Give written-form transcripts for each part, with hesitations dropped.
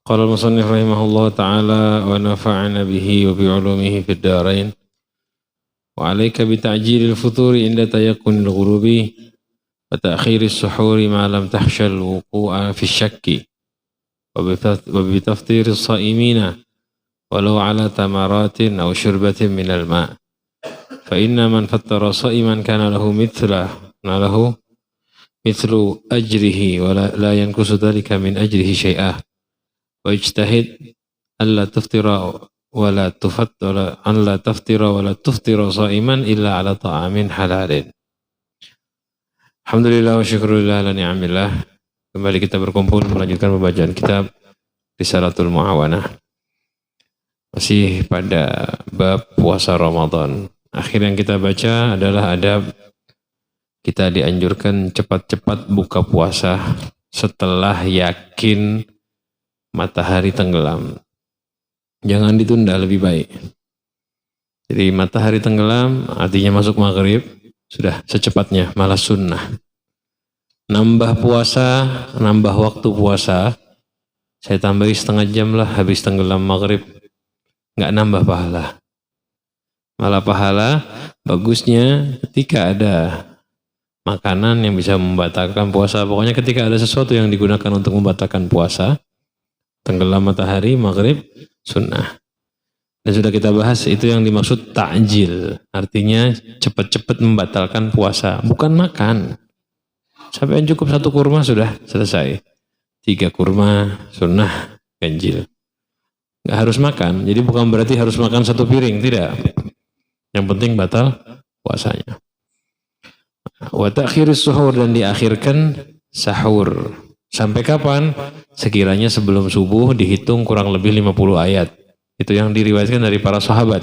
قال المصنف رحمه الله تعالى ونفعنا به وبعلومه في الدارين وعليك بتعجيل الفطور عند تيقن الغروب وتأخير السحور ما لم تخشى الوقوع في الشك وبتفطير الصائمين ولو على تمرات أو شربة من الماء فإن من فطر صائما كان له مثل أجره ولا ينقص ذلك من أجره شيئا واجتهد ألا تفطر ولا تفطر صائما إلا على طعام حلال. Alhamdulillah wa syukurillah ala ni'amillah. Kembali kita berkumpul melanjutkan pembacaan kitab Risalatul Mu'awanah. Masih pada bab puasa Ramadan. Akhir yang kita baca adalah adab kita dianjurkan cepat-cepat buka puasa setelah yakin matahari tenggelam. Jangan ditunda, lebih baik. Jadi matahari tenggelam artinya masuk maghrib, sudah secepatnya, malah sunnah. Nambah puasa, nambah waktu puasa, saya tambahi setengah jam lah habis tenggelam maghrib. Nggak nambah pahala. Malah pahala bagusnya ketika ada makanan yang bisa membatalkan puasa. Pokoknya ketika ada sesuatu yang digunakan untuk membatalkan puasa, tenggelam matahari, maghrib, sunnah. Dan sudah kita bahas itu yang dimaksud ta'jil. Artinya cepat-cepat membatalkan puasa. Bukan makan. Sampai yang cukup 1 kurma sudah selesai. 3 kurma, sunnah, ganjil. Nggak harus makan. Jadi bukan berarti harus makan 1 piring. Tidak. Yang penting batal puasanya. Wa ta'khirus suhur, dan diakhirkan sahur. Sampai kapan? Sekiranya sebelum subuh dihitung kurang lebih 50 ayat. Itu yang diriwayatkan dari para sahabat.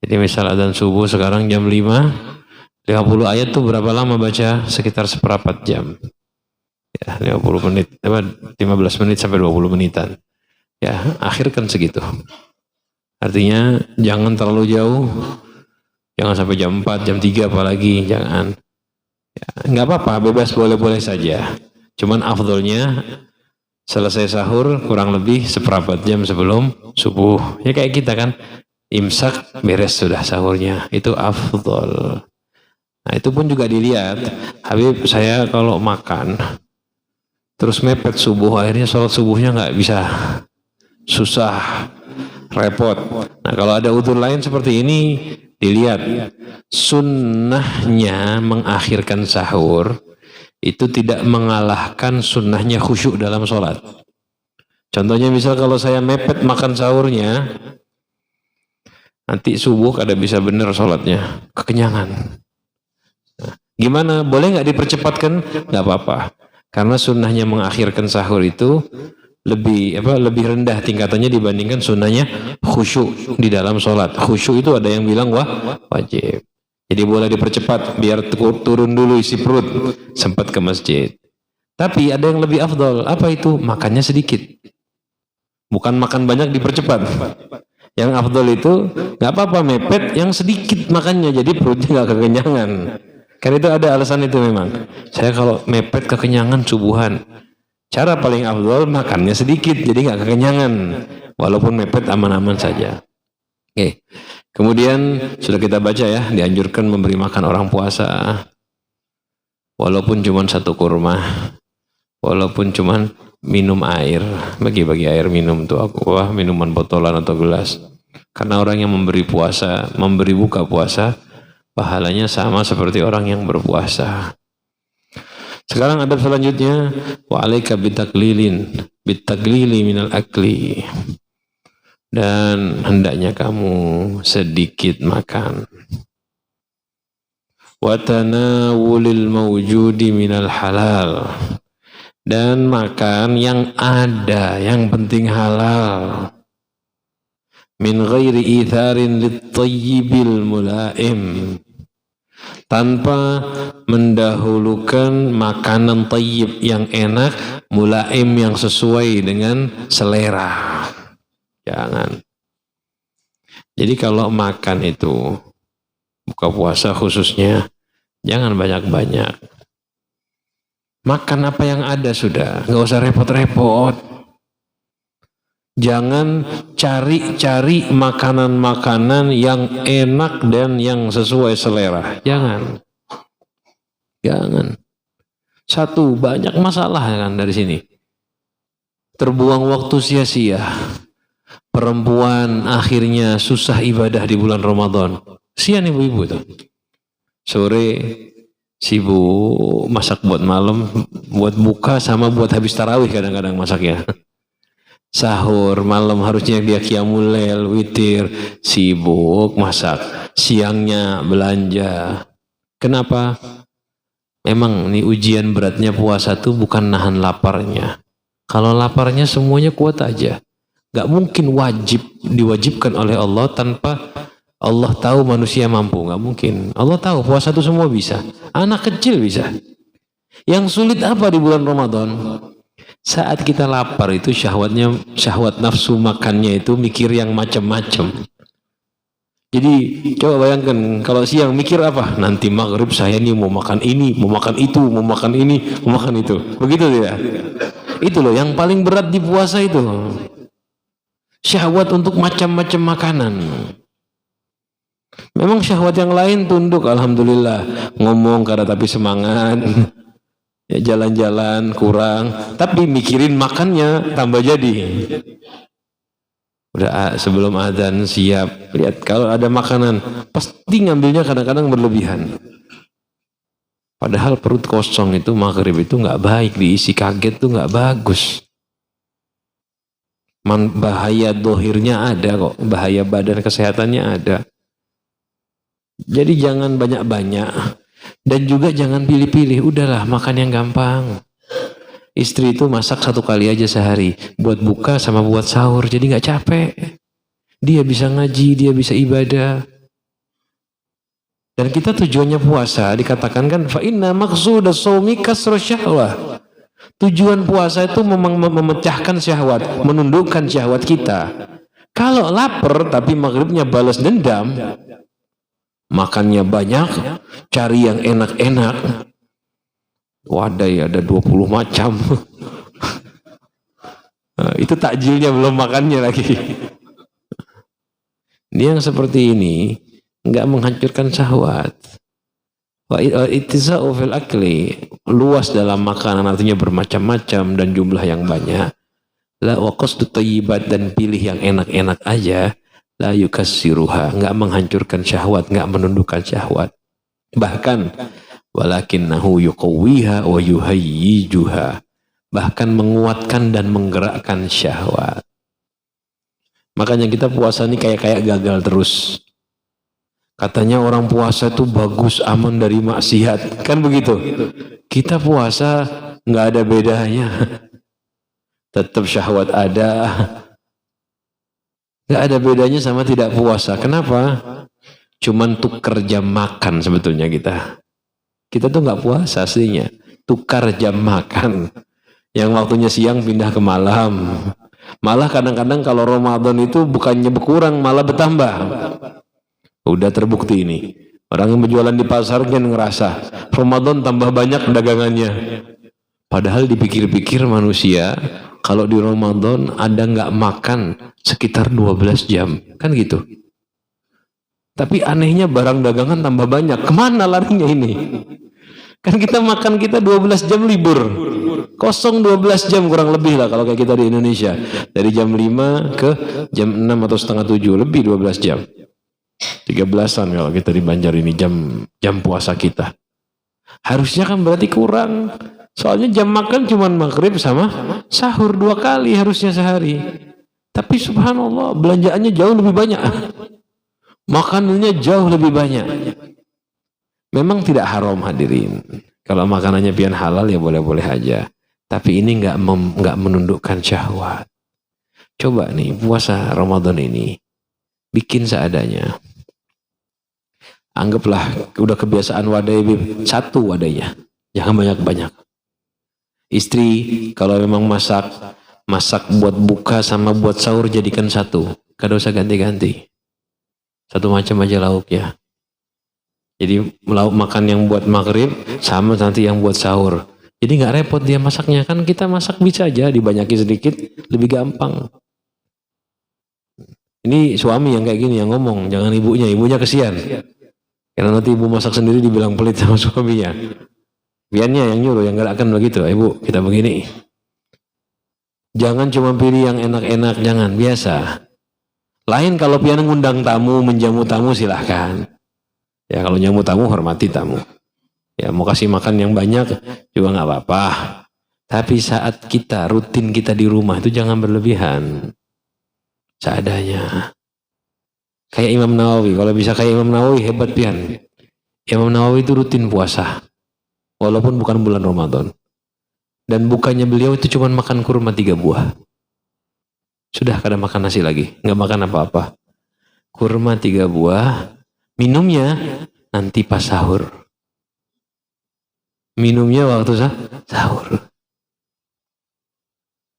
Jadi misal adzan subuh sekarang jam 5, 50 ayat tuh berapa lama baca? Sekitar seperempat jam. Ya, 50 menit, 15 menit sampai 20 menitan. Ya, akhirkan segitu. Artinya jangan terlalu jauh. Jangan sampai jam 4, jam 3 apalagi, jangan. Ya, enggak apa-apa, bebas, boleh-boleh saja. Cuman afdolnya selesai sahur kurang lebih seperempat jam sebelum subuh. Ya kayak kita kan, imsak beres sudah sahurnya, itu afdol. Nah itu pun juga dilihat. Habib, saya kalau makan terus mepet subuh, akhirnya sholat subuhnya nggak bisa, susah, repot. Nah kalau ada udzur lain seperti ini, dilihat sunnahnya mengakhirkan sahur itu tidak mengalahkan sunnahnya khusyuk dalam sholat. Contohnya misal kalau saya mepet makan sahurnya, nanti subuh kada bisa benar sholatnya, kekenyangan. Nah, gimana? Boleh nggak dipercepatkan? Nggak apa-apa. Karena sunnahnya mengakhirkan sahur itu lebih rendah tingkatannya dibandingkan sunnahnya khusyuk di dalam sholat. Khusyuk itu ada yang bilang wajib. Jadi boleh dipercepat biar turun dulu isi perut sempat ke masjid. Tapi ada yang lebih afdol. Apa itu? Makannya sedikit. Bukan makan banyak dipercepat. Yang afdol itu nggak apa-apa mepet, yang sedikit makannya jadi perutnya nggak kekenyangan. Kan itu ada alasan itu memang. Saya kalau mepet kekenyangan subuhan. Cara paling afdol makannya sedikit jadi nggak kekenyangan. Walaupun mepet aman-aman saja. Oke. Kemudian sudah kita baca ya, dianjurkan memberi makan orang puasa. Walaupun cuma 1 kurma. Walaupun cuma minum air. Bagi-bagi air minum tuh minuman botolan atau gelas. Karena orang yang memberi buka puasa, pahalanya sama seperti orang yang berpuasa. Sekarang adab selanjutnya, wa alaika bitaglili minal akli. Dan hendaknya kamu sedikit makan. Wa tanawulil mawjudi minal halal. Dan makan yang ada, yang penting halal. Min ghairi itharin lit-tayyibil mulaim. Tanpa mendahulukan makanan tayyib yang enak, mulaim yang sesuai dengan selera. Jangan. Jadi kalau makan itu, buka puasa khususnya, jangan banyak-banyak. Makan apa yang ada sudah, nggak usah repot-repot. Jangan cari-cari makanan-makanan yang enak dan yang sesuai selera. Jangan. Satu, banyak masalah kan dari sini. Terbuang waktu sia-sia. Perempuan akhirnya susah ibadah di bulan Ramadan. Sian ibu-ibu tuh. Sore sibuk masak buat malam, buat buka sama buat habis tarawih kadang-kadang masaknya. Sahur malam harusnya dia qiyamul lail, witir, sibuk masak. Siangnya belanja. Kenapa? Memang ini ujian beratnya puasa tuh bukan nahan laparnya. Kalau laparnya semuanya kuat aja. Gak mungkin diwajibkan oleh Allah tanpa Allah tahu manusia mampu. Gak mungkin. Allah tahu puasa itu semua bisa. Anak kecil bisa. Yang sulit apa di bulan Ramadan? Saat kita lapar itu syahwat nafsu makannya itu mikir yang macam-macam. Jadi coba bayangkan kalau siang mikir apa? Nanti maghrib saya nih mau makan ini, mau makan itu, mau makan ini, mau makan itu. Begitu tidak? Itu loh yang paling berat di puasa itu. Syahwat untuk macam-macam makanan. Memang syahwat yang lain tunduk, alhamdulillah. Ngomong karena tapi semangat. Ya jalan-jalan kurang, tapi mikirin makannya tambah jadi. Udah sebelum adzan siap. Lihat kalau ada makanan, pasti ngambilnya kadang-kadang berlebihan. Padahal perut kosong itu maghrib itu nggak baik, diisi kaget tuh nggak bagus. Bahaya dohirnya ada kok, bahaya badan kesehatannya ada. Jadi jangan banyak-banyak dan juga jangan pilih-pilih. Udahlah makan yang gampang. Istri itu masak 1 kali aja sehari, buat buka sama buat sahur, jadi nggak capek. Dia bisa ngaji, dia bisa ibadah. Dan kita tujuannya puasa dikatakan kan fa inna maqsudas shaumi kasru syahwah. Tujuan puasa itu memecahkan syahwat, menundukkan syahwat kita. Kalau lapar tapi maghribnya balas dendam, makannya banyak, cari yang enak-enak. Wadai ada 20 macam. Nah, itu takjilnya belum makannya lagi. Dia yang seperti ini nggak menghancurkan syahwat. Wa ittiza'u fil akli, luas dalam makanan artinya bermacam-macam dan jumlah yang banyak. La wa qasdu thayyibat, dan pilih yang enak-enak aja. La yukassiruha, nggak menghancurkan syahwat, nggak menundukkan syahwat. Bahkan walakinnahu yuqawwiha wa yuhayyijuha, bahkan menguatkan dan menggerakkan syahwat. Makanya kita puasa ini kayak gagal terus. Katanya orang puasa itu bagus, aman dari maksiat, kan begitu? Kita puasa nggak ada bedanya, tetap syahwat ada, nggak ada bedanya sama tidak puasa. Kenapa? Cuman tukar jam makan sebetulnya kita. Kita tuh nggak puasa aslinya, tukar jam makan. Yang waktunya siang pindah ke malam. Malah kadang-kadang kalau Ramadan itu bukannya berkurang, malah bertambah. Udah terbukti ini. Orang yang berjualan di pasar kan ngerasa Ramadan tambah banyak dagangannya. Padahal dipikir-pikir manusia, kalau di Ramadan ada nggak makan sekitar 12 jam. Kan gitu. Tapi anehnya barang dagangan tambah banyak. Kemana larinya ini? Kan kita makan kita 12 jam libur. Kosong 12 jam kurang lebih lah kalau kayak kita di Indonesia. Dari jam 5 ke jam 6 atau setengah 7. Lebih 12 jam. 13-an kalau kita di Banjar ini jam puasa kita. Harusnya kan berarti kurang. Soalnya jam makan cuma maghrib sama sahur 2 kali harusnya sehari. Tapi subhanallah belanjaannya jauh lebih banyak. Makanannya jauh lebih banyak. Memang tidak haram hadirin. Kalau makanannya pian halal ya boleh-boleh aja. Tapi ini nggak menundukkan syahwat. Coba nih puasa Ramadan ini bikin seadanya. Anggaplah udah kebiasaan wadai satu wadainya, jangan banyak-banyak. Istri kalau memang masak buat buka sama buat sahur jadikan satu, kada usah ganti-ganti. Satu macam aja lauknya. Jadi lauk makan yang buat maghrib sama nanti yang buat sahur. Jadi nggak repot dia masaknya, kan kita masak bisa aja dibanyaki sedikit lebih gampang. Ini suami yang kayak gini yang ngomong, jangan ibunya. Ibunya kesian. Karena nanti ibu masak sendiri dibilang pelit sama suaminya. Piannya yang nyuruh, yang gerakan begitu. Ibu, kita begini. Jangan cuma pilih yang enak-enak, jangan. Biasa. Lain kalau pian ngundang tamu, menjamu tamu silahkan. Ya kalau jamu tamu, hormati tamu. Ya mau kasih makan yang banyak juga nggak apa-apa. Tapi saat kita, rutin kita di rumah itu jangan berlebihan. Seadanya. Kayak Imam Nawawi. Kalau bisa kayak Imam Nawawi, hebat pian. Imam Nawawi itu rutin puasa. Walaupun bukan bulan Ramadan. Dan bukannya beliau itu cuma makan kurma 3 buah. Sudah kada makan nasi lagi. Nggak makan apa-apa. Kurma 3 buah. Minumnya nanti pas sahur. Minumnya waktu sahur.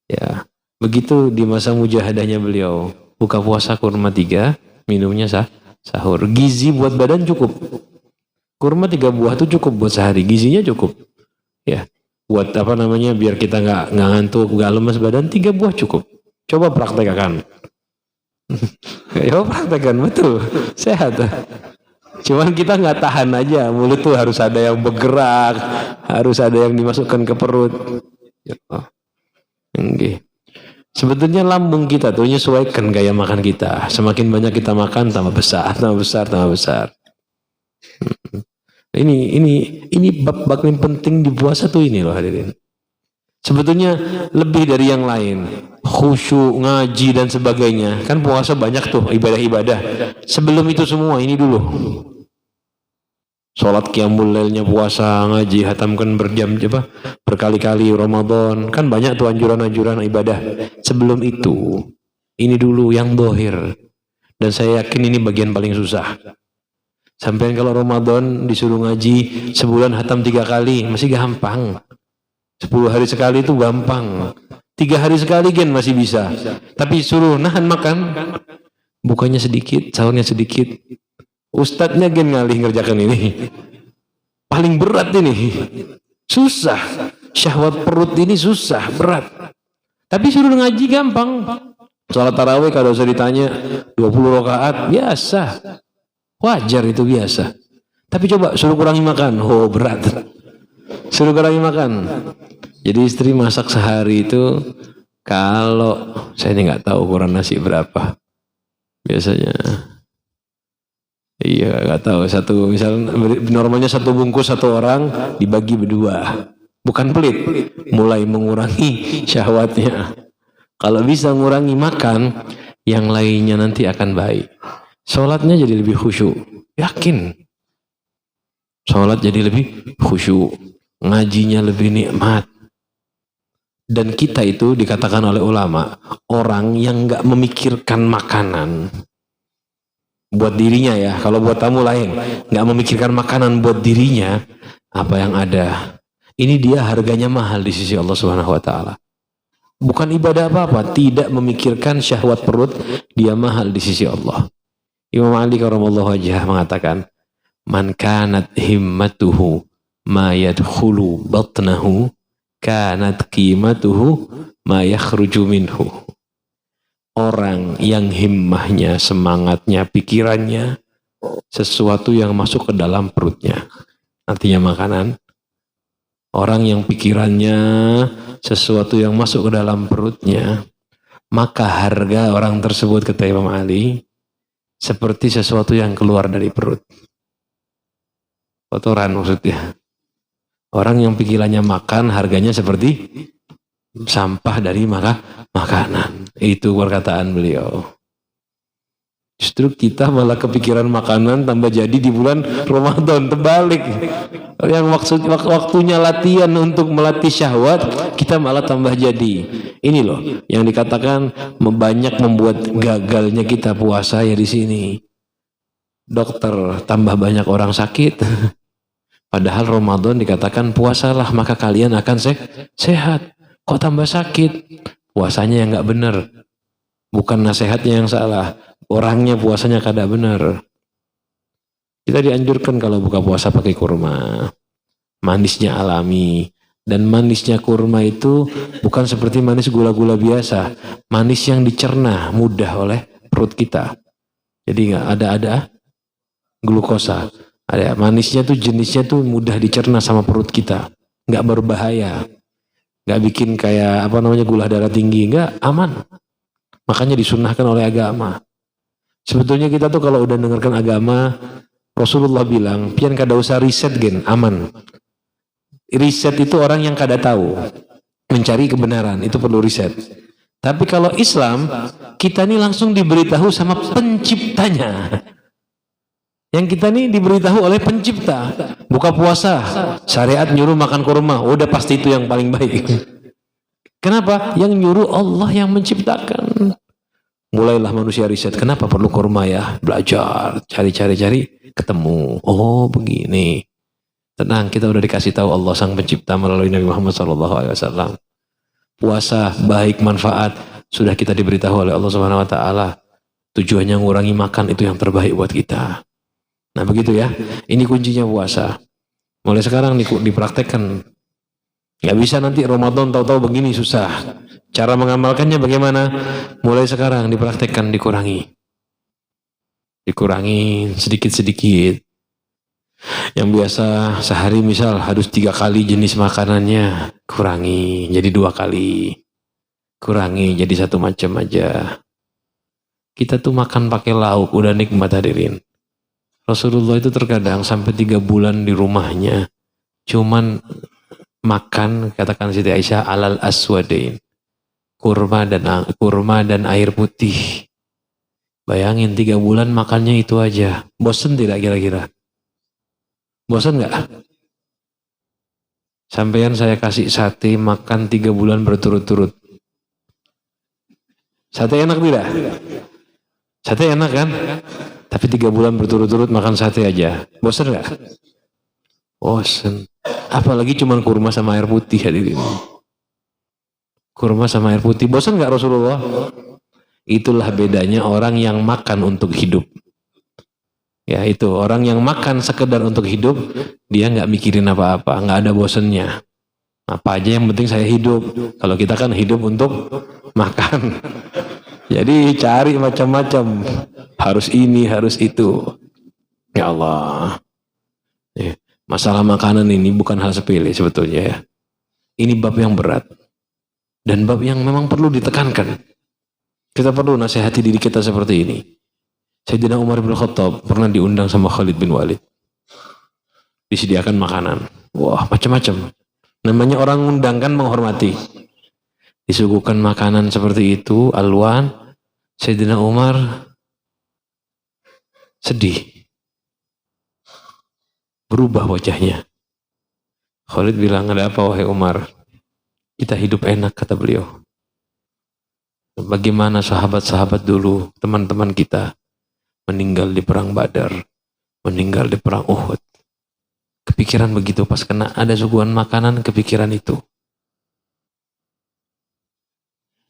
Ya, begitu di masa mujahadahnya beliau. Buka puasa kurma 3, minumnya sahur. Gizi buat badan cukup. Kurma 3 buah itu cukup buat sehari. Gizinya cukup. Ya, buat apa namanya biar kita nggak ngantuk, nggak lemas badan. 3 buah cukup. Coba praktekkan. Ya praktekkan betul. Sehat. Cuman kita nggak tahan aja. Mulut tuh harus ada yang bergerak, harus ada yang dimasukkan ke perut. Ya. Okay. Sebetulnya lambung kita tuh menyesuaikan gaya makan kita. Semakin banyak kita makan, tambah besar, tambah besar, tambah besar. Ini bab yang penting di puasa tuh ini loh hadirin. Sebetulnya lebih dari yang lain. Khusyuk, ngaji dan sebagainya. Kan puasa banyak tuh ibadah-ibadah. Sebelum itu semua ini dulu. Sholat qiyamul lailnya puasa, ngaji, hatamkan berkali-kali Ramadan. Kan banyak tuh anjuran-anjuran ibadah. Sebelum itu, ini dulu yang dohir. Dan saya yakin ini bagian paling susah. Sampai kalau Ramadan disuruh ngaji, sebulan hatam 3 kali, masih gampang. 10 hari sekali itu gampang. 3 hari sekali gen masih bisa. Tapi suruh nahan makan, bukannya sedikit, sahurnya sedikit. Ustadznya gen ngalih ngerjakan ini. Paling berat ini. Susah. Syahwat perut ini susah, berat. Tapi suruh ngaji gampang. Salat tarawih kalau usah ditanya 20 rakaat biasa. Wajar itu biasa. Tapi coba suruh kurangi makan. Oh berat. Suruh kurangi makan. Jadi istri masak sehari itu kalau saya ini nggak tahu ukuran nasi berapa. Biasanya iya nggak tahu misalnya normalnya 1 bungkus 1 orang dibagi berdua, bukan pelit, mulai mengurangi syahwatnya. Kalau bisa mengurangi makan, yang lainnya nanti akan baik. Sholatnya jadi lebih khusyuk, yakin. Sholat jadi lebih khusyuk, ngajinya lebih nikmat. Dan kita itu dikatakan oleh ulama orang yang nggak memikirkan makanan. Buat dirinya ya, kalau buat tamu lain nggak memikirkan makanan buat dirinya, apa yang ada ini dia harganya mahal di sisi Allah Subhanahu Wa Taala. Bukan ibadah apa-apa, tidak memikirkan syahwat perut, dia mahal di sisi Allah. Imam Ali karramallahu wajhah mengatakan, man kanat himmatuhu ma yadkhulu batnahu kanat qimatuhu ma yakhruju minhu. Orang yang himmahnya, semangatnya, pikirannya sesuatu yang masuk ke dalam perutnya. Artinya makanan. Orang yang pikirannya sesuatu yang masuk ke dalam perutnya, maka harga orang tersebut kata Imam Ali seperti sesuatu yang keluar dari perut. Kotoran maksudnya. Orang yang pikirannya makan harganya seperti sampah dari makanan. Itu perkataan beliau. Justru kita malah kepikiran makanan tambah jadi di bulan Ramadan, terbalik. Yang waktunya latihan untuk melatih syahwat, kita malah tambah jadi. Ini loh yang dikatakan banyak membuat gagalnya kita puasa ya di sini. Dokter tambah banyak orang sakit. Padahal Ramadan dikatakan puasalah maka kalian akan sehat. Kok tambah sakit? Puasanya yang nggak benar. Bukan nasihatnya yang salah. Orangnya puasanya kada benar. Kita dianjurkan kalau buka puasa pakai kurma. Manisnya alami. Dan manisnya kurma itu bukan seperti manis gula-gula biasa. Manis yang dicerna mudah oleh perut kita. Jadi nggak ada glukosa. Ada manisnya tuh jenisnya tuh mudah dicerna sama perut kita. Nggak berbahaya. Nggak bikin kayak gula darah tinggi. Nggak, aman. Makanya disunnahkan oleh agama. Sebetulnya kita tuh kalau udah dengarkan agama, Rasulullah bilang, pian kada usah riset gen, aman. Riset itu orang yang kada tahu. Mencari kebenaran, itu perlu riset. Tapi kalau Islam, kita ini langsung diberitahu sama penciptanya. Yang kita ini diberitahu oleh pencipta. Buka puasa, syariat nyuruh makan kurma, udah pasti itu yang paling baik. Kenapa? Yang nyuruh Allah yang menciptakan. Mulailah manusia riset, kenapa perlu kurma ya? Belajar, cari, ketemu. Oh begini. Tenang, kita udah dikasih tahu Allah sang pencipta melalui Nabi Muhammad SAW. Puasa, baik, manfaat, sudah kita diberitahu oleh Allah Subhanahu Wa Taala. Tujuannya ngurangi makan, itu yang terbaik buat kita. Nah begitu ya, ini kuncinya puasa. Mulai sekarang dipraktekkan. Gak bisa nanti Ramadan tahu-tahu begini, susah. Cara mengamalkannya bagaimana? Mulai sekarang dipraktekkan, dikurangi. Dikurangi sedikit-sedikit. Yang biasa sehari misal harus 3 kali jenis makanannya, kurangi jadi 2 kali. Kurangi jadi 1 macam aja. Kita tuh makan pakai lauk, udah nikmat hadirin. Rasulullah itu terkadang sampai 3 bulan di rumahnya cuman makan, katakan Siti Aisyah, alal aswadain, kurma dan air putih. Bayangin 3 bulan makannya itu aja. Bosen tidak kira-kira? Bosen nggak? Sampean saya kasih sate makan 3 bulan berturut-turut. Sate enak tidak? Sate enak kan? Tapi 3 bulan berturut-turut makan sate aja. Bosen nggak? Bosen. Apalagi cuman kurma sama air putih hadirin. Kurma sama air putih. Bosen nggak Rasulullah? Itulah bedanya orang yang makan untuk hidup. Ya itu, orang yang makan sekedar untuk hidup, dia nggak mikirin apa-apa, nggak ada bosennya. Apa aja yang penting saya hidup. Kalau kita kan hidup untuk makan. Jadi cari macam-macam. Harus ini, harus itu. Ya Allah. Ya, masalah makanan ini bukan hal sepele sebetulnya ya. Ini bab yang berat. Dan bab yang memang perlu ditekankan. Kita perlu nasihati diri kita seperti ini. Sayyidina Umar bin Khattab pernah diundang sama Khalid bin Walid. Disediakan makanan. Wah, macam-macam. Namanya orang undang kan menghormati. Disuguhkan makanan seperti itu, alwan. Sayyidina Umar sedih. Berubah wajahnya. Khalid bilang, ada apa wahai Umar? Kita hidup enak, kata beliau. Bagaimana sahabat-sahabat dulu, teman-teman kita, meninggal di perang Badar, meninggal di perang Uhud. Kepikiran begitu, pas kena ada suguhan makanan, kepikiran itu.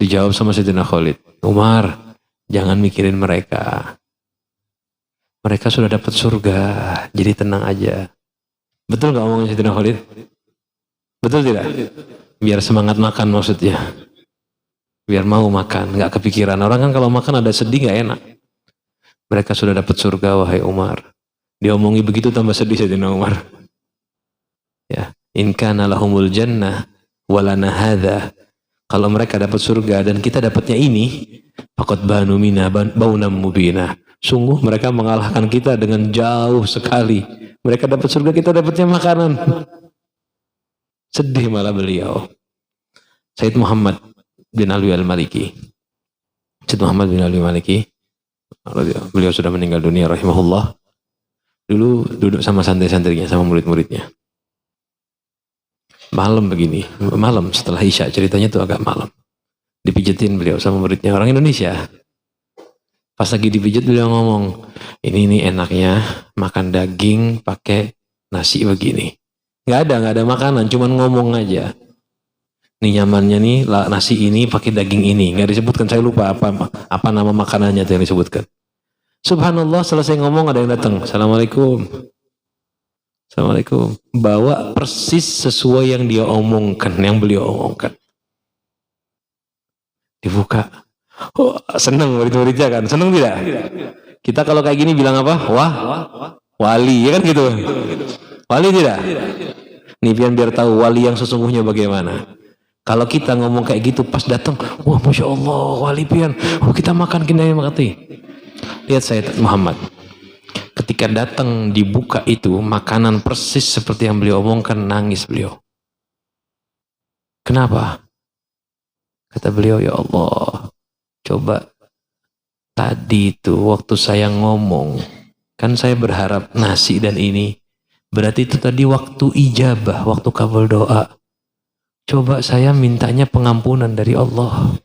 Dijawab sama Sayyidina Khalid, Umar, jangan mikirin mereka. Mereka sudah dapat surga, jadi tenang aja. Betul gak omongnya Sayyidina Khalid? Betul tidak? Biar semangat makan maksudnya. Biar mau makan, gak kepikiran. Orang kan kalau makan ada sedih gak enak. Mereka sudah dapat surga wahai Umar. Dia omongi begitu tambah sedih Sayyidina Umar. Ya, in kana lahumul jannah walana hadza. Kalau mereka dapat surga dan kita dapatnya ini, faqad banu mina baunam mubina. Sungguh mereka mengalahkan kita dengan jauh sekali. Mereka dapat surga, kita dapatnya makanan. Sedih malah beliau. Sayyid Muhammad bin Ali al-Maliki. Sayyid Muhammad bin Ali al-Maliki. Beliau sudah meninggal dunia rahimahullah. Dulu duduk sama santri-santrinya, sama murid-muridnya. Malam begini, malam setelah Isya, ceritanya itu agak malam. Dipijetin beliau sama muridnya, orang Indonesia. Pas lagi dipijit beliau ngomong, ini enaknya makan daging pakai nasi begini. Nggak ada makanan, cuman ngomong aja. Nih nyamannya nih nasi ini pakai daging ini, nggak disebutkan, saya lupa apa nama makanannya yang disebutkan. Subhanallah, selesai ngomong ada yang datang. Assalamualaikum. Assalamualaikum. Bawa persis sesuai yang dia omongkan, yang beliau omongkan. Dibuka. Oh, seneng murid-muridnya kan, seneng tidak? Kita kalau kayak gini bilang apa? Wah, wali, ya kan gitu. Wali tidak? Nih biar tahu wali yang sesungguhnya bagaimana. Kalau kita ngomong kayak gitu pas datang, wah masya Allah wali pian, oh kita makan kini makati. Lihat saya Muhammad, ketika datang dibuka itu makanan persis seperti yang beliau omongkan, nangis beliau. Kenapa? Kata beliau, ya Allah, coba tadi itu waktu saya ngomong, kan saya berharap nasi dan ini, berarti itu tadi waktu ijabah, waktu kabul doa. Coba saya mintanya pengampunan dari Allah.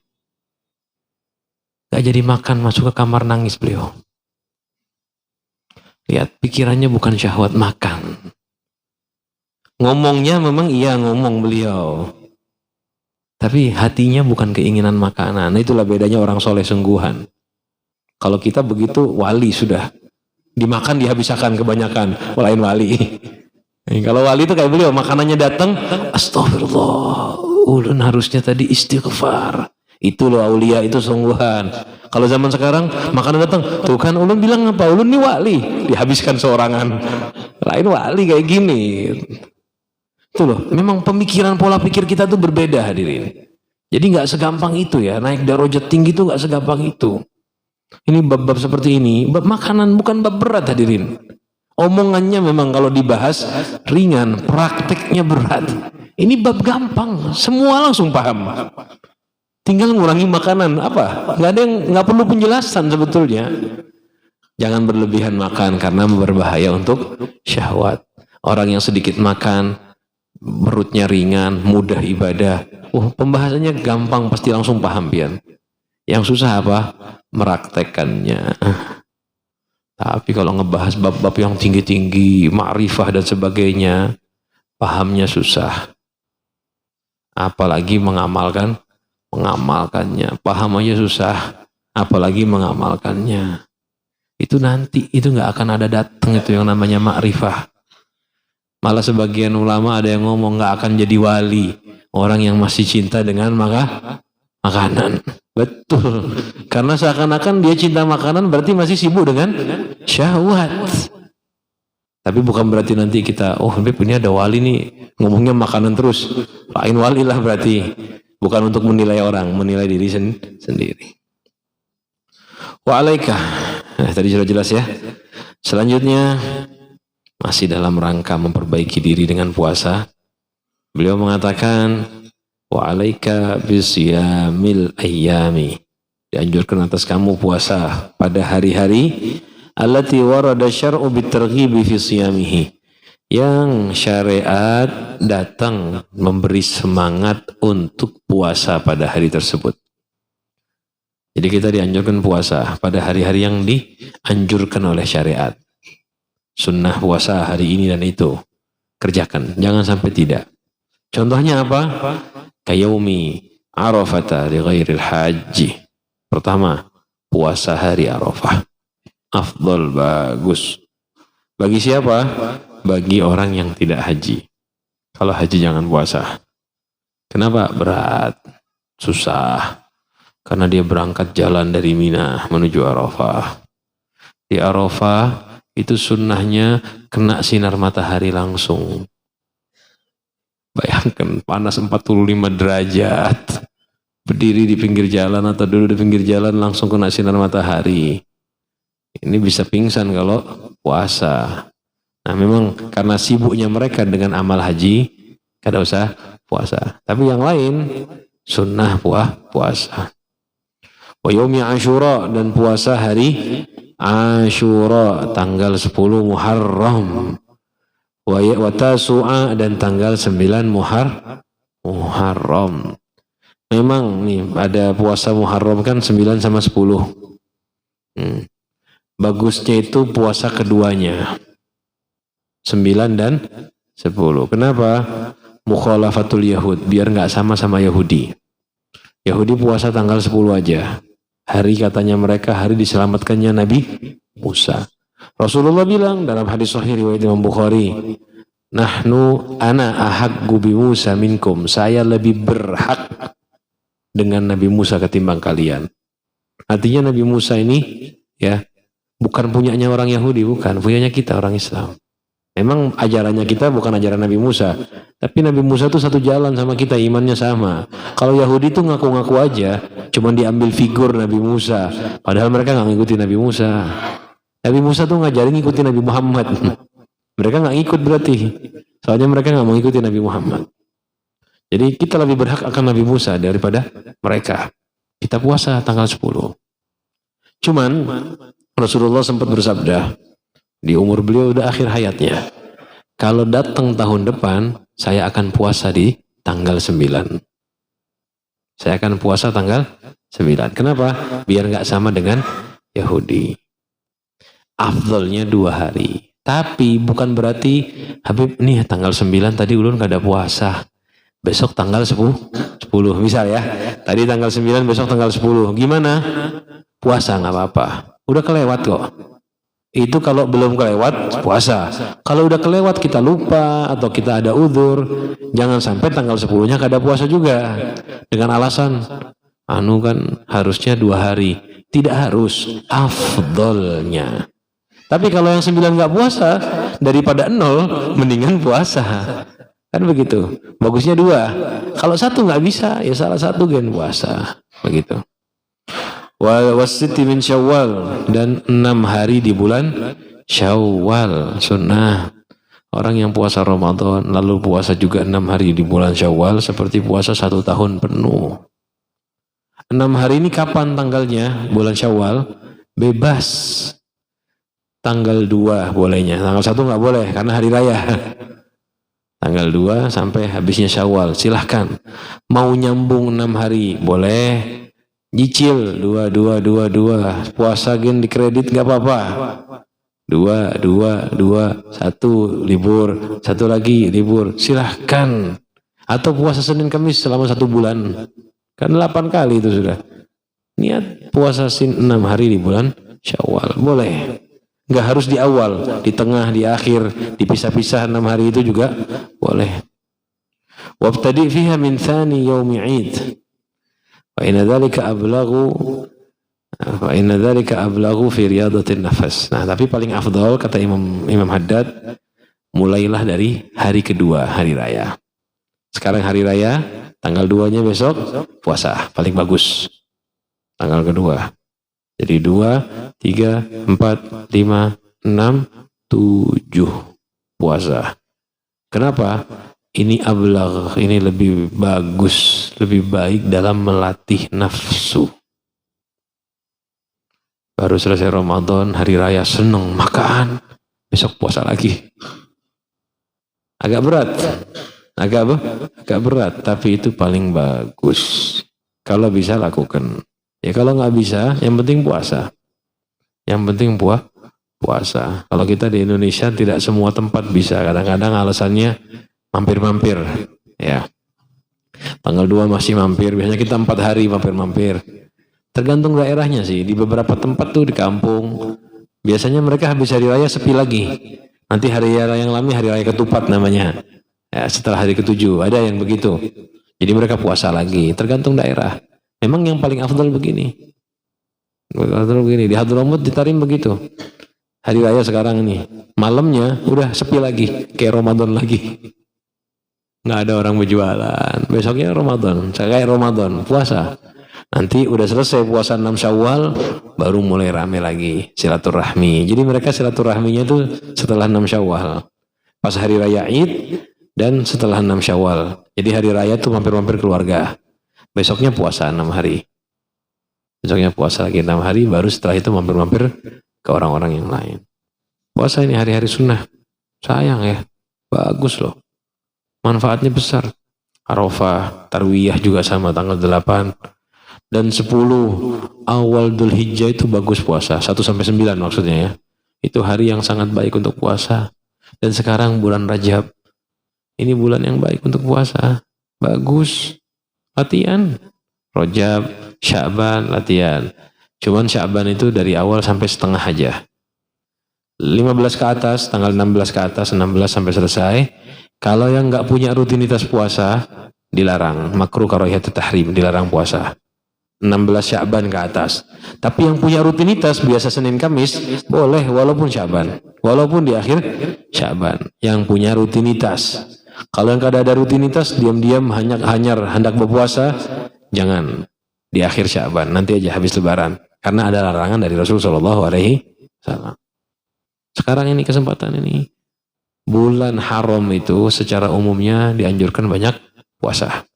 Gak jadi makan, masuk ke kamar nangis beliau. Lihat, pikirannya bukan syahwat makan. Ngomongnya memang iya ngomong beliau. Tapi hatinya bukan keinginan makanan. Nah, itulah bedanya orang soleh sungguhan. Kalau kita begitu, wali sudah. Dimakan dihabiskan kebanyakan. Lain wali. Kalau wali itu kayak beliau, makanannya datang, astagfirullah, ulun harusnya tadi istighfar. Itu loh aulia, itu sungguhan. Kalau zaman sekarang, makanan datang, tuh kan ulun bilang apa? Ulun ini wali, dihabiskan seorangan. Lain wali kayak gini. Itu loh, memang pemikiran pola pikir kita tuh berbeda hadirin. Jadi nggak segampang itu ya, naik darajat tinggi tuh nggak segampang itu. Ini bab-bab seperti ini, bab makanan bukan bab berat hadirin. Omongannya memang kalau dibahas ringan, prakteknya berat. Ini bab gampang, semua langsung paham. Tinggal ngurangi makanan, apa? Nggak ada yang, nggak perlu penjelasan sebetulnya. Jangan berlebihan makan karena berbahaya untuk syahwat. Orang yang sedikit makan, perutnya ringan, mudah ibadah. Pembahasannya gampang, pasti langsung paham pian. Yang susah apa? Meraktekannya. Tapi kalau ngebahas bab-bab yang tinggi-tinggi, ma'rifah dan sebagainya, pahamnya susah. Apalagi mengamalkannya. Paham aja susah, apalagi mengamalkannya. Itu nanti, itu nggak akan ada datang itu yang namanya ma'rifah. Malah sebagian ulama ada yang ngomong nggak akan jadi wali. Orang yang masih cinta dengan makanan. Betul. Karena seakan-akan dia cinta makanan berarti masih sibuk dengan syahwat. Tapi bukan berarti nanti kita, oh Beb ini ada wali nih, ngomongnya makanan terus. Lain wali lah berarti. Bukan untuk menilai orang, menilai diri sendiri. Wa'alaika. Tadi sudah jelas ya. Selanjutnya, masih dalam rangka memperbaiki diri dengan puasa. Beliau mengatakan, wa'alaika bisyamil ayyami. Dianjurkan atas kamu puasa pada hari-hari allati warada syar'u bitarghibi fi siyamihi. Yang syariat datang memberi semangat untuk puasa pada hari tersebut. Jadi kita dianjurkan puasa pada hari-hari yang dianjurkan oleh syariat. Sunnah puasa hari ini dan itu. Kerjakan, jangan sampai tidak. Contohnya apa? Kayaumi Arafata li ghairil haji. Pertama, puasa hari Arafah. Afdal, bagus. Bagi siapa? Bagi orang yang tidak haji. Kalau haji jangan puasa. Kenapa? Berat, susah. Karena dia berangkat jalan dari Mina menuju Arafah. Di Arafah itu sunnahnya kena sinar matahari langsung. Bayangkan panas 45 derajat. Berdiri di pinggir jalan atau duduk di pinggir jalan langsung kena sinar matahari. Ini bisa pingsan kalau puasa. Nah memang karena sibuknya mereka dengan amal haji, kada usah puasa. Tapi yang lain sunnah puasa. Wa yaumi Asyura, dan puasa hari Asyura tanggal 10 Muharram. Wa Tasu'a, dan tanggal 9 Muharram. Memang nih ada puasa Muharram kan 9 sama 10. Bagusnya itu puasa keduanya. 9 dan 10. Kenapa? Mukhalafatul Yahud, biar nggak sama Yahudi. Yahudi puasa tanggal 10 aja. Hari katanya mereka hari diselamatkannya Nabi Musa. Rasulullah bilang dalam hadis sahih riwayat Imam Bukhari, ana ahaqu bi Musa minkum. Saya lebih berhak dengan Nabi Musa ketimbang kalian. Artinya Nabi Musa ini ya bukan punyanya orang Yahudi, bukan, punyanya kita orang Islam. Memang ajarannya kita bukan ajaran Nabi Musa, tapi Nabi Musa itu satu jalan sama kita, imannya sama. Kalau Yahudi itu ngaku-ngaku aja, cuman diambil figur Nabi Musa, padahal mereka nggak ngikutin Nabi Musa. Nabi Musa tuh ngajarin ngikutin Nabi Muhammad. Mereka nggak ngikut berarti, soalnya mereka nggak mau ngikutin Nabi Muhammad. Jadi kita lebih berhak akan Nabi Musa daripada mereka. Kita puasa tanggal 10. Cuman Rasulullah sempat bersabda, di umur beliau udah akhir hayatnya, kalau datang tahun depan, saya akan puasa di tanggal 9. Saya akan puasa tanggal 9. Kenapa? Biar nggak sama dengan Yahudi. Afdolnya 2 hari. Tapi bukan berarti, Habib, nih tanggal 9 tadi ulun gak ada puasa. Besok tanggal 10 misal ya. Tadi tanggal 9, besok tanggal 10. Gimana? Puasa nggak apa-apa. Udah kelewat kok. Itu kalau belum kelewat puasa. Kalau udah kelewat kita lupa atau kita ada udzur, jangan sampai tanggal 10-nya kada puasa juga dengan alasan kan harusnya 2 hari. Tidak harus, afdolnya. Tapi kalau yang 9 nggak puasa, daripada 0 mendingan puasa. Kan begitu. Bagusnya 2. Kalau 1 nggak bisa, ya salah satu gen puasa. Begitu. Wasiti min Syawal, dan 6 hari di bulan Syawal, sunnah. Orang yang puasa Ramadan lalu puasa juga 6 hari di bulan Syawal seperti puasa 1 tahun penuh. 6 hari ini kapan tanggalnya? Bulan Syawal bebas. Tanggal 2 bolehnya, tanggal 1 nggak boleh karena hari raya. Tanggal 2 sampai habisnya Syawal, silahkan. Mau nyambung 6 hari boleh. Nyicil 2 puasa gen di kredit nggak apa-apa. 2 1 libur, 1 lagi libur, silahkan. Atau puasa Senin Kamis selama 1 bulan, kan 8 kali itu sudah. Niat puasa 6 hari di bulan Syawal boleh. Nggak harus di awal, di tengah, di akhir, dipisah-pisah 6 hari itu juga boleh. Wabtadi fiha min thani yaumi 'id. Fa inna dzalika ablagu fi riyadatin nafas. Nah, tapi paling afdal kata Imam Haddad, mulailah dari hari kedua, hari raya. Sekarang hari raya, tanggal 2-nya besok puasa, paling bagus. Tanggal kedua. Jadi 2, 3, 4, 5, 6, 7 puasa. Kenapa? Ini ablag, ini lebih bagus, lebih baik dalam melatih nafsu. Baru selesai Ramadan, hari raya seneng makan, besok puasa lagi. Agak berat, agak berat, tapi itu paling bagus. Kalau bisa lakukan. Ya kalau nggak bisa, yang penting puasa. Yang penting puasa. Kalau kita di Indonesia tidak semua tempat bisa. Kadang-kadang alasannya mampir-mampir, ya. Tanggal 2 masih mampir, biasanya kita 4 hari mampir-mampir. Tergantung daerahnya sih, di beberapa tempat tuh di kampung, biasanya mereka habis hari raya sepi lagi. Nanti hari raya yang lama, hari raya ketupat namanya. Ya, setelah hari ke-7, ada yang begitu. Jadi mereka puasa lagi, tergantung daerah. Memang yang paling afdal begini. Di Hadramut, di Tarim begitu. Hari raya sekarang ini, malamnya udah sepi lagi, kayak Ramadan lagi. Nggak ada orang berjualan. Besoknya Ramadan, kayak Ramadan, puasa. Nanti udah selesai puasa 6 Syawal, baru mulai rame lagi, silaturahmi. Jadi mereka silaturahminya tuh setelah 6 Syawal. Pas hari raya Id dan setelah 6 Syawal. Jadi hari raya tuh mampir-mampir keluarga. Besoknya puasa 6 hari. Besoknya puasa lagi 6 hari, baru setelah itu mampir-mampir ke orang-orang yang lain. Puasa ini hari-hari sunnah. Sayang ya, bagus loh. Manfaatnya besar. Arafah, Tarwiyah juga sama tanggal 8. Dan 10 awal Dhul Hijjah itu bagus puasa. 1-9 maksudnya ya. Itu hari yang sangat baik untuk puasa. Dan sekarang bulan Rajab. Ini bulan yang baik untuk puasa. Bagus. Latihan. Rajab, Sya'ban, latihan. Cuman Sya'ban itu dari awal sampai setengah aja. 15 ke atas, tanggal 16 ke atas, 16 sampai selesai. Kalau yang nggak punya rutinitas puasa, dilarang. Makruh karahiyatul tahrim, dilarang puasa. 16 Sya'ban ke atas. Tapi yang punya rutinitas biasa Senin Kamis boleh walaupun Sya'ban, walaupun di akhir Sya'ban. Yang punya rutinitas. Kalau yang kada ada rutinitas, diam-diam hanya hendak berpuasa, jangan di akhir Sya'ban, nanti aja habis Lebaran. Karena ada larangan dari Rasulullah SAW. Sekarang ini kesempatan ini, bulan haram itu secara umumnya dianjurkan banyak puasa.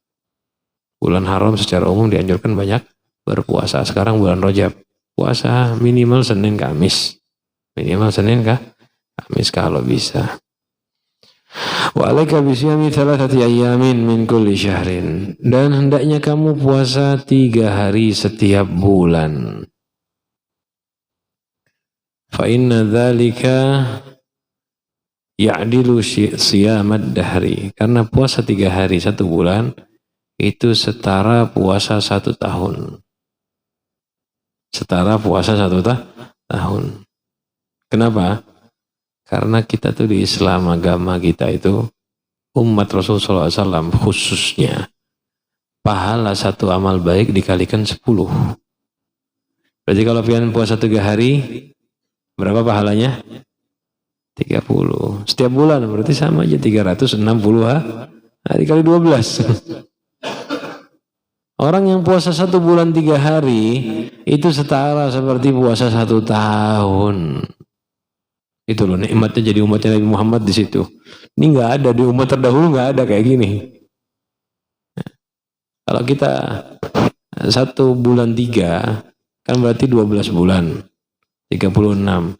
Bulan haram secara umum dianjurkan banyak berpuasa. Sekarang bulan Rajab, puasa minimal Senin Kamis. Minimal Senin Kamis kalau bisa. Wa alaika bisyami thalathati ayyamin min kulli syahrin. Dan hendaknya kamu puasa 3 hari setiap bulan. Fa inna dzalika ya'dilu siyamad dahri. Karena puasa 3 hari 1 bulan itu setara puasa 1 tahun. Setara puasa 1 tahun. Kenapa? Karena kita tuh di Islam, agama kita itu, umat Rasulullah SAW khususnya, pahala 1 amal baik dikalikan 10. Berarti kalau pian puasa 3 hari, berapa pahalanya? 30. Setiap bulan berarti sama aja 360 hari kali 12. Orang yang puasa 1 bulan 3 hari itu setara seperti puasa 1 tahun. Itu loh nikmatnya jadi umatnya Nabi Muhammad di situ. Ini nggak ada di umat terdahulu, nggak ada kayak gini. Kalau kita 1 bulan 3 kan berarti 12 bulan, 36.